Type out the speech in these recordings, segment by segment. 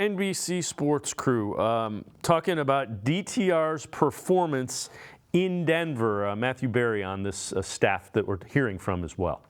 NBC Sports crew talking about DTR's performance in Denver. Matthew Berry on this staff that we're hearing from as well.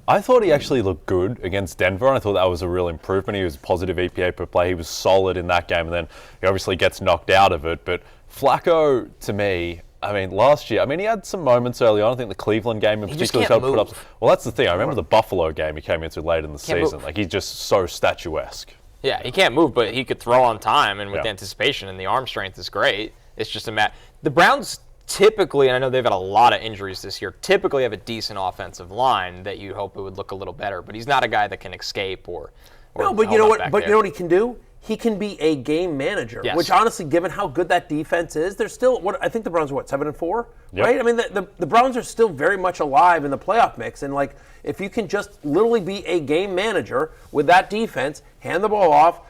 I thought he actually looked good against Denver, and I thought that was a real improvement. He was positive EPA per play. He was solid in that game, and then he obviously gets knocked out of it. But Flacco, to me, I mean, last year, he had some moments early on. I think the Cleveland game in particular helped put up. Well, that's the thing. I remember the Buffalo game he came into late in the season. Like, he's just so statuesque. Yeah, he can't move, but he could throw on time and with anticipation, and the arm strength is great. It's just a matter. The Browns typically, and I know they've had a lot of injuries this year, typically have a decent offensive line that you hope it would look a little better, but he's not a guy that can escape or no, but you know what? But you know what he can do? He can be a game manager, which honestly, given how good that defense is, they're still, I think the Browns are 7-4, right? I mean, the Browns are still very much alive in the playoff mix, and like, if you can just literally be a game manager with that defense, hand the ball off,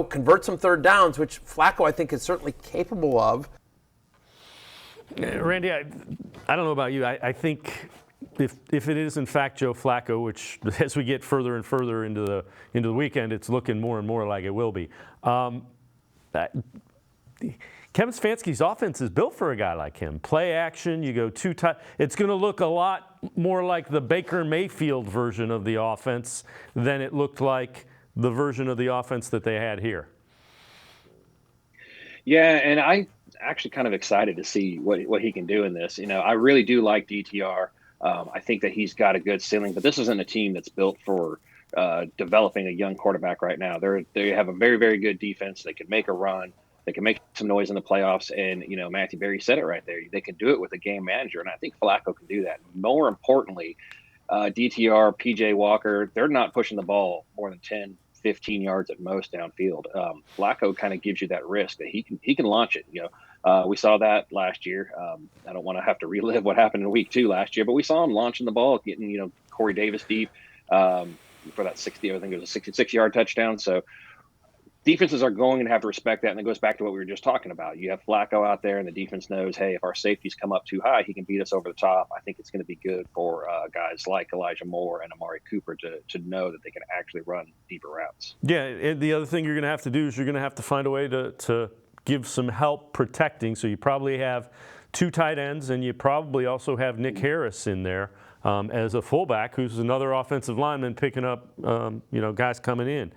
convert some third downs, which Flacco I think is certainly capable of. Randy, I don't know about you. I think if it is in fact Joe Flacco, which as we get further and further into the weekend, it's looking more and more like it will be. Kevin Stefanski's offense is built for a guy like him. Play action, you go two tight. It's going to look a lot more like the Baker Mayfield version of the offense than it looked like the version of the offense that they had here. Yeah, and I actually kind of excited to see what he can do in this. I really do like DTR. I think that he's got a good ceiling, but this isn't a team that's built for developing a young quarterback right now. They have a very, very good defense. They can make a run. They can make some noise in the playoffs. And, Matthew Berry said it right there. They can do it with a game manager, and I think Flacco can do that. More importantly, DTR, PJ Walker, they're not pushing the ball more than 10, 15 yards at most downfield. Flacco kind of gives you that risk that he can launch it. We saw that last year. I don't want to have to relive what happened in week 2 last year, but we saw him launching the ball, getting Corey Davis deep for that 60. I think it was a 66-yard touchdown. So defenses are going to have to respect that, and it goes back to what we were just talking about. You have Flacco out there, and the defense knows, hey, if our safeties come up too high, he can beat us over the top. I think it's going to be good for guys like Elijah Moore and Amari Cooper to know that they can actually run deeper routes. Yeah, and the other thing you're going to have to do is you're going to have to find a way to give some help protecting. So you probably have 2 tight ends, and you probably also have Nick Harris in there as a fullback, who's another offensive lineman picking up, guys coming in.